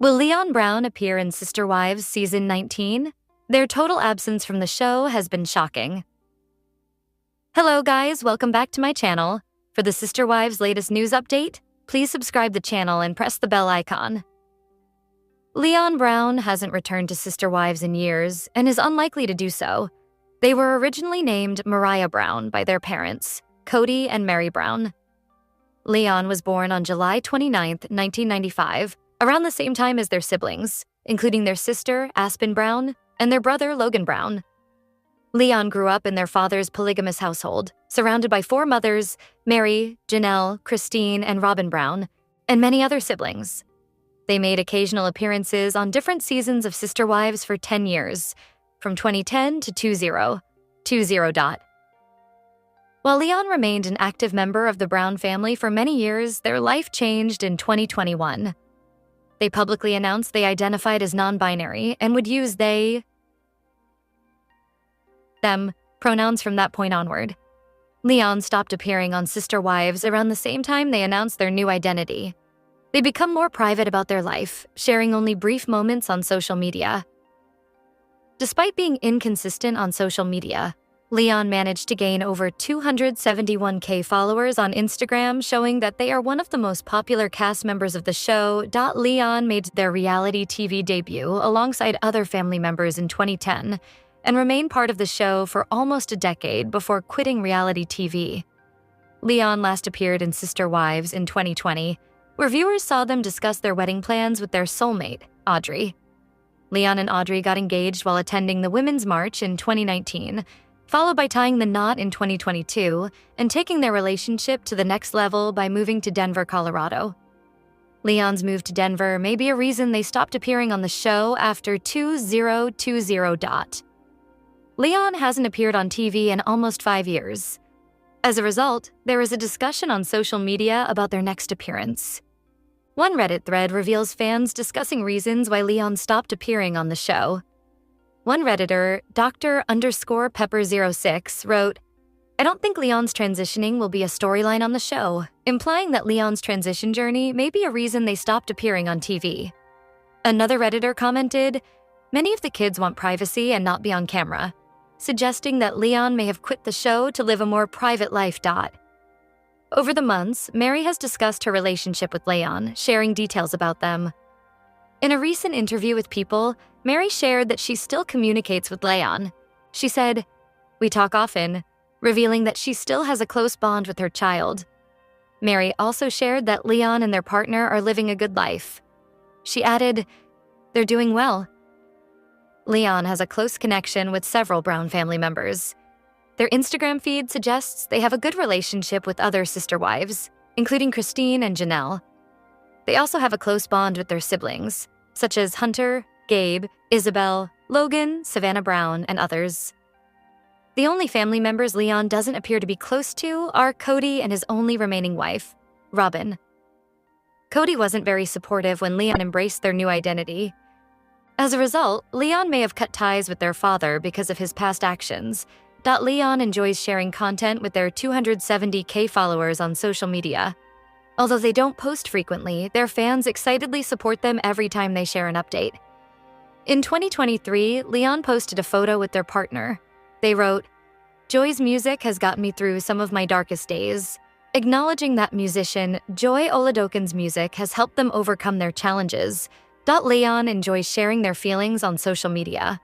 Will Leon Brown appear in Sister Wives Season 19? Their total absence from the show has been shocking. Hello guys, welcome back to my channel. For the Sister Wives latest news update, please subscribe the channel and press the bell icon. Leon Brown hasn't returned to Sister Wives in years and is unlikely to do so. They were originally named Mariah Brown by their parents, Cody and Mary Brown. Leon was born on July 29, 1995, around the same time as their siblings, including their sister, Aspen Brown, and their brother, Logan Brown. Leon grew up in their father's polygamous household, surrounded by 4 mothers, Mary, Janelle, Christine, and Robin Brown, and many other siblings. They made occasional appearances on different seasons of Sister Wives for 10 years, from 2010 to 20. While Leon remained an active member of the Brown family for many years, their life changed in 2021. They publicly announced they identified as non-binary and would use they, them pronouns from that point onward. Leon stopped appearing on Sister Wives around the same time they announced their new identity. They become more private about their life, sharing only brief moments on social media. Despite being inconsistent on social media, Leon managed to gain over 271K followers on Instagram, showing that they are one of the most popular cast members of the show. Leon made their reality TV debut alongside other family members in 2010 and remained part of the show for almost a decade before quitting reality TV. Leon last appeared in Sister Wives in 2020, where viewers saw them discuss their wedding plans with their soulmate, Audrey. Leon and Audrey got engaged while attending the Women's March in 2019, followed by tying the knot in 2022 and taking their relationship to the next level by moving to Denver, Colorado. Leon's move to Denver may be a reason they stopped appearing on the show after 2020. Leon hasn't appeared on TV in almost 5 years. As a result, there is a discussion on social media about their next appearance. One Reddit thread reveals fans discussing reasons why Leon stopped appearing on the show. One Redditor, Dr_Pepper06, wrote, "I don't think Leon's transitioning will be a storyline on the show," implying that Leon's transition journey may be a reason they stopped appearing on TV. Another Redditor commented, "Many of the kids want privacy and not be on camera," suggesting that Leon may have quit the show to live a more private life. Over the months, Mary has discussed her relationship with Leon, sharing details about them. In a recent interview with People, Mary shared that she still communicates with Leon. She said, "We talk often," revealing that she still has a close bond with her child. Mary also shared that Leon and their partner are living a good life. She added, "They're doing well." Leon has a close connection with several Brown family members. Their Instagram feed suggests they have a good relationship with other Sister Wives, including Christine and Janelle. They also have a close bond with their siblings, such as Hunter, Gabe, Isabel, Logan, Savannah Brown, and others. The only family members Leon doesn't appear to be close to are Cody and his only remaining wife, Robin. Cody wasn't very supportive when Leon embraced their new identity. As a result, Leon may have cut ties with their father because of his past actions. Leon enjoys sharing content with their 270K followers on social media. Although they don't post frequently, their fans excitedly support them every time they share an update. In 2023, Leon posted a photo with their partner. They wrote, "Joy's music has gotten me through some of my darkest days," acknowledging that musician Joy Oladokin's music has helped them overcome their challenges. Leon enjoys sharing their feelings on social media.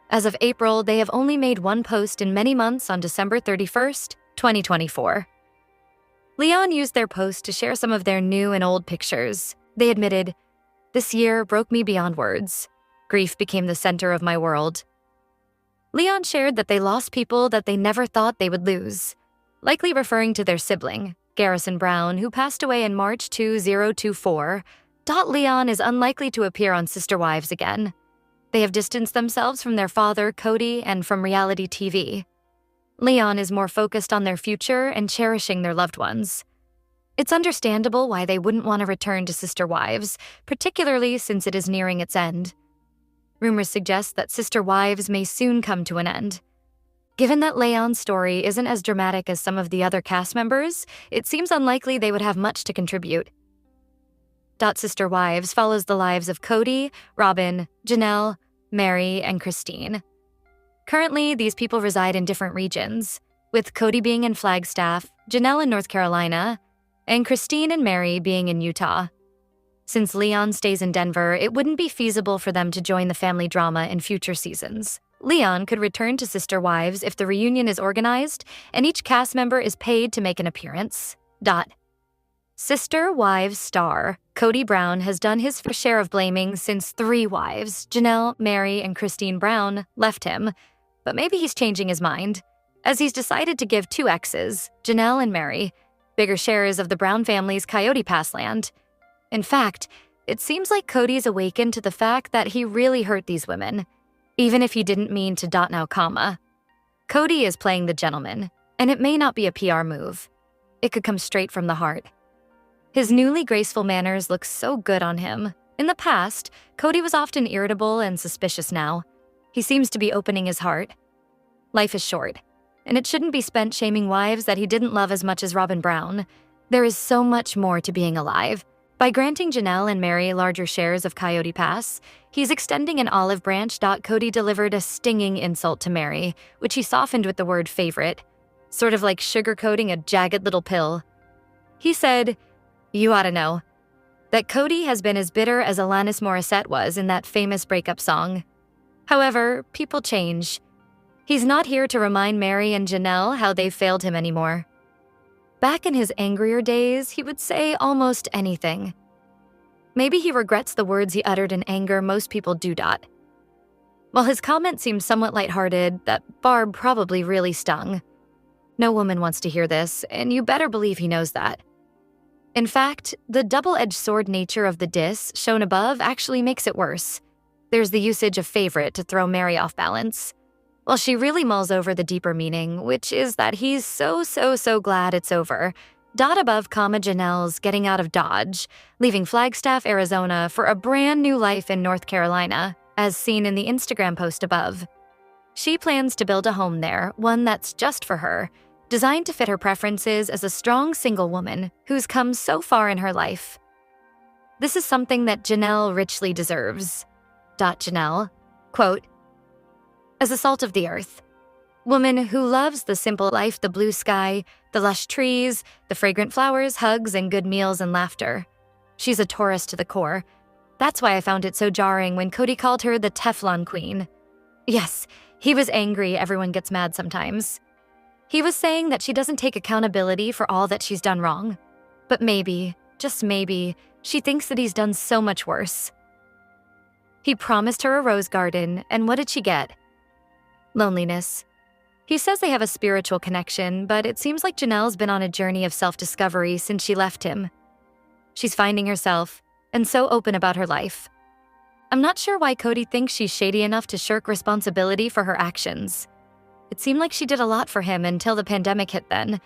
As of April, they have only made one post in many months on December 31st, 2024. Leon used their post to share some of their new and old pictures. They admitted, "This year broke me beyond words. Grief became the center of my world." Leon shared that they lost people that they never thought they would lose, likely referring to their sibling, Garrison Brown, who passed away in March 2024. Leon is unlikely to appear on Sister Wives again. They have distanced themselves from their father, Cody, and from reality TV. Leon is more focused on their future and cherishing their loved ones. It's understandable why they wouldn't want to return to Sister Wives, particularly since it is nearing its end. Rumors suggest that Sister Wives may soon come to an end. Given that Leon's story isn't as dramatic as some of the other cast members, it seems unlikely they would have much to contribute. Sister Wives follows the lives of Cody, Robin, Janelle, Mary, and Christine. Currently, these people reside in different regions, with Cody being in Flagstaff, Janelle in North Carolina, and Christine and Mary being in Utah. Since Leon stays in Denver, it wouldn't be feasible for them to join the family drama in future seasons. Leon could return to Sister Wives if the reunion is organized and each cast member is paid to make an appearance. Sister Wives star Cody Brown has done his fair share of blaming since 3 wives, Janelle, Mary, and Christine Brown, left him, but maybe he's changing his mind, as he's decided to give 2 exes, Janelle and Mary, bigger shares of the Brown family's Coyote Pass land. In fact, it seems like Cody's awakened to the fact that he really hurt these women, even if he didn't mean to now comma. Cody is playing the gentleman, and it may not be a PR move. It could come straight from the heart. His newly graceful manners look so good on him. In the past, Cody was often irritable and suspicious now. He seems to be opening his heart. Life is short, and it shouldn't be spent shaming wives that he didn't love as much as Robin Brown. There is so much more to being alive. By granting Janelle and Mary larger shares of Coyote Pass, he's extending an olive branch. Cody delivered a stinging insult to Mary, which he softened with the word favorite, sort of like sugarcoating a jagged little pill. He said, "You ought to know," that Cody has been as bitter as Alanis Morissette was in that famous breakup song. However, people change. He's not here to remind Mary and Janelle how they've failed him anymore. Back in his angrier days, he would say almost anything. Maybe he regrets the words he uttered in anger. Most people do. While his comment seemed somewhat lighthearted, that barb probably really stung. No woman wants to hear this, and you better believe he knows that. In fact, the double-edged sword nature of the diss shown above actually makes it worse. There's the usage of favorite to throw Mary off balance, while she really mulls over the deeper meaning, which is that he's so glad it's over. Above, Janelle's getting out of Dodge, leaving Flagstaff, Arizona for a brand new life in North Carolina, as seen in the Instagram post above. She plans to build a home there, one that's just for her, designed to fit her preferences as a strong single woman who's come so far in her life. This is something that Janelle richly deserves. Janelle, quote, "As a salt of the earth, woman who loves the simple life, the blue sky, the lush trees, the fragrant flowers, hugs, and good meals and laughter. She's a Taurus to the core. That's why I found it so jarring when Cody called her the Teflon Queen. Yes, he was angry. Everyone gets mad sometimes. He was saying that she doesn't take accountability for all that she's done wrong. But maybe, just maybe, she thinks that he's done so much worse. He promised her a rose garden, and what did she get? Loneliness. He says they have a spiritual connection, but it seems like Janelle's been on a journey of self-discovery since she left him. She's finding herself, and so open about her life. I'm not sure why Cody thinks she's shady enough to shirk responsibility for her actions. It seemed like she did a lot for him until the pandemic hit then.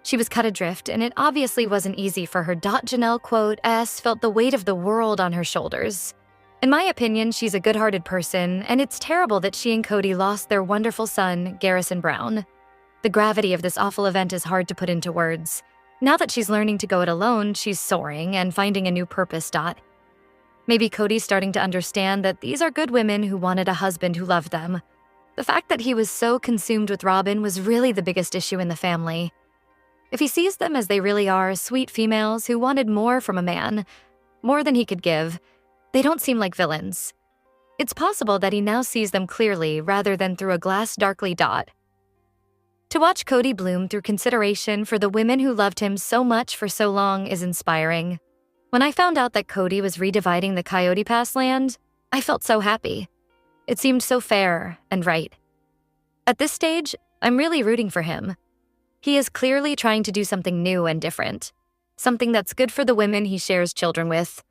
She was cut adrift, and it obviously wasn't easy for her. Janelle, quote, felt the weight of the world on her shoulders. In my opinion, she's a good-hearted person, and it's terrible that she and Cody lost their wonderful son, Garrison Brown. The gravity of this awful event is hard to put into words. Now that she's learning to go it alone, she's soaring and finding a new purpose. Maybe Cody's starting to understand that these are good women who wanted a husband who loved them. The fact that he was so consumed with Robin was really the biggest issue in the family. If he sees them as they really are, sweet females who wanted more from a man, more than he could give, they don't seem like villains. It's possible that he now sees them clearly rather than through a glass darkly. To watch Cody bloom through consideration for the women who loved him so much for so long is inspiring. When I found out that Cody was redividing the Coyote Pass land, I felt so happy. It seemed so fair and right. At this stage, I'm really rooting for him. He is clearly trying to do something new and different, something that's good for the women he shares children with.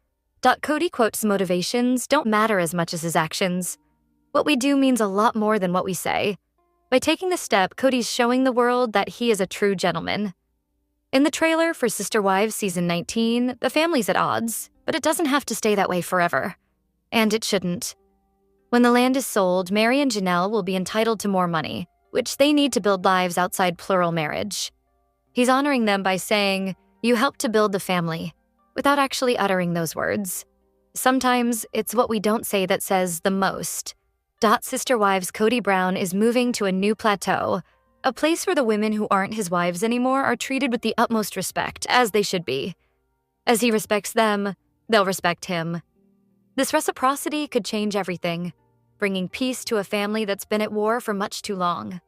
Cody quotes motivations don't matter as much as his actions. What we do means a lot more than what we say. By taking this step, Cody's showing the world that he is a true gentleman. In the trailer for Sister Wives Season 19, the family's at odds, but it doesn't have to stay that way forever. And it shouldn't. When the land is sold, Mary and Janelle will be entitled to more money, which they need to build lives outside plural marriage. He's honoring them by saying, "You helped to build the family." without actually uttering those words. Sometimes it's what we don't say that says the most. Dot's sister wives Cody Brown is moving to a new plateau, a place where the women who aren't his wives anymore are treated with the utmost respect, as they should be. As he respects them, they'll respect him. This reciprocity could change everything, bringing peace to a family that's been at war for much too long.